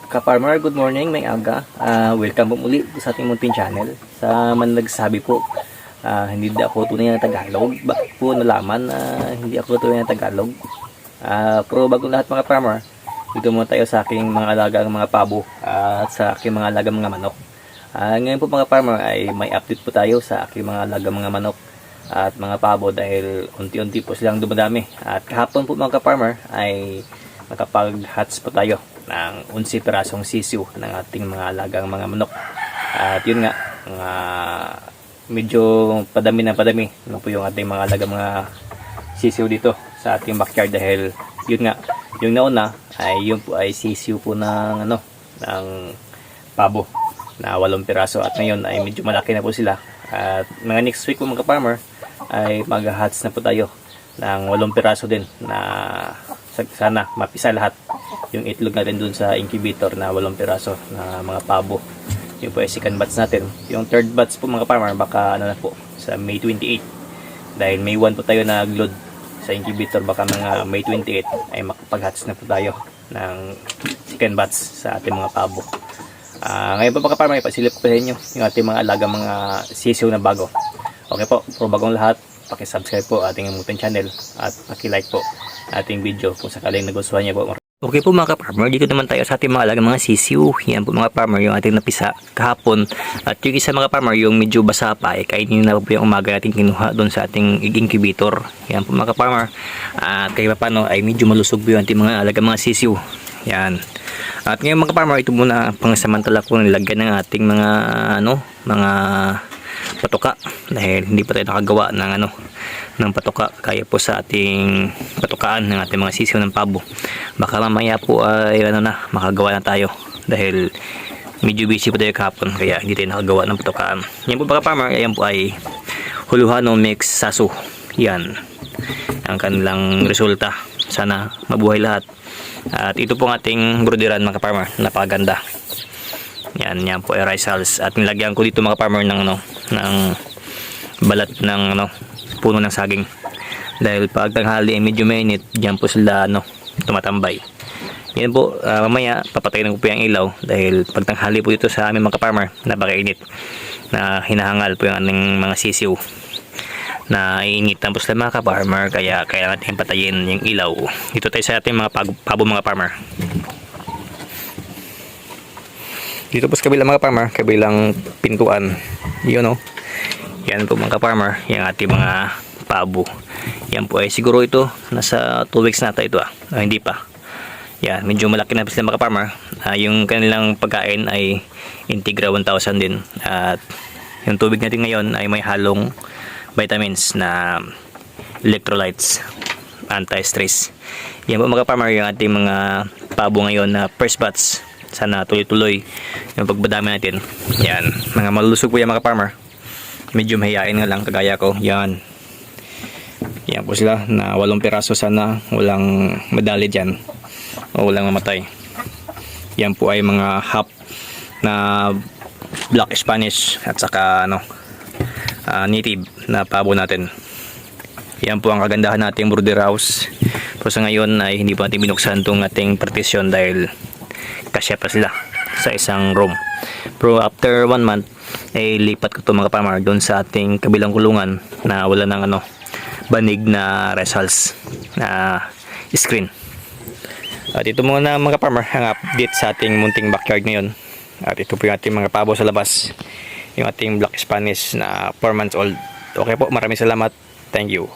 Ka-farmer, good morning, may aga. Welcome po muli sa ating munting channel. Sa man nagsabi po, hindi ako tunay na Tagalog. Bakit po nalaman na hindi ako tunay na Tagalog? Pero bago lahat mga farmer, dito muna tayo sa aking mga alagang mga pabo at sa aking mga alagang mga manok. Ngayon po mga farmer ay may update po tayo sa aking mga alagang mga manok at mga pabo dahil unti-unti po silang dumadami. At kahapon po mga farmer ay nakapag-hatch po tayo ng 11 pirasong sisiw ng ating mga alagang mga manok. At yun nga, medyo padami na padami ano po yung ating mga alagang mga sisiw dito sa ating backyard dahil yun nga, yung nauna ay yun po ay sisiw po ng ng pabo na 8 piraso at ngayon ay medyo malaki na po sila. At mga next week po mga farmer ay mag-hatch na po tayo ng 8 piraso din na sana mapisa lahat yung itlog natin dun sa incubator na 8 piraso na mga pabo. Yung po ay second batch natin. Yung third batch po mga farmer baka na po sa May 28 dahil May 1 po tayo nag-load sa incubator, baka mga May 28 ay makapag-hatch na po tayo ng second batch sa ating mga pabo. Ngayon po mga farmer, ipasilip ko sa inyo yung ating mga alaga mga sisiw na bago. Okay po, for bagong lahat, paki-subscribe po ating munting channel at paki-like po ating video kung sakaling nagustuhan niyo po. Okay po mga ka-farmer, dito naman tayo sa ating mga alagang mga sisiw. Yan po mga farmer yung ating napisa kahapon. At yung isa mga farmer yung medyo basa pa, kainin na po yung umaga natin kinuha doon sa ating incubator. Yan po mga ka-farmer. At kaya paano ay medyo malusog po yung ating mga alagang mga sisiw. Yan. At ngayon mga ka-farmer, ito muna pangsamantala ko nilagyan ng ating mga mga patuka dahil hindi pa tayo nakagawa ng patuka kaya po sa ating patukaan ng ating mga sisiw ng pabo. Baka mamaya po ay makagawa na tayo dahil medyo busy po tayo kahapon kaya hindi tayo nakagawa ng patukaan. Yan po mga farmer, yan po ay Huluhano mix sasu. Yan ang kanilang resulta. Sana mabuhay lahat. At ito po ang ating brooderan mga farmer, napakaganda. Yan po ay rice hulls at nilagyan ko dito mga farmer ng balat ng puno ng saging dahil pag tanghali ay medyo mainit, diyan po sila tumatambay. Yan po, mamaya papatayin ko po yung ilaw dahil pag tanghali po dito sa aming mga farmer napakainit na hinahangal po yung ating mga sisiw na iinitan po sila mga farmer kaya natin patayin yung ilaw. Dito tayo sa ating mga pabo mga farmer. Dito po sa kabilang mga farmer, kabilang pintuan, yun yan po mga farmer, yung ating mga pabo. Yan po ay siguro ito nasa 2 weeks na ito hindi pa. Yan, medyo malaki na sila mga farmer. Yung kanilang pagkain ay Integra 1000 din. At yung tubig natin ngayon ay may halong vitamins na electrolytes, anti-stress. Yan po mga farmer, yung ating mga pabo ngayon na first batch. Sana tuloy-tuloy yung pagbadami natin. Yan, mga malulusog po yan mga farmer. Medyo mahihain nga lang kagaya ko. Yan po sila na 8 piraso, sana walang madali dyan o walang mamatay. Yan po ay mga half na black Spanish at saka native na pabo natin. Yan po ang kagandahan nating brooder house. Pero sa ngayon ay hindi pa natin binuksan itong ating partition dahil kasya pa sila sa isang room. Pero after 1 month ay lipat ko ito mga farmer doon sa ating kabilang kulungan na wala ng banig na results na screen. At ito muna mga farmer ang update sa ating munting backyard ngayon. At ito po yung ating mga pabo sa labas, yung ating black Spanish na 4 months old. Okay po, maraming salamat. Thank you.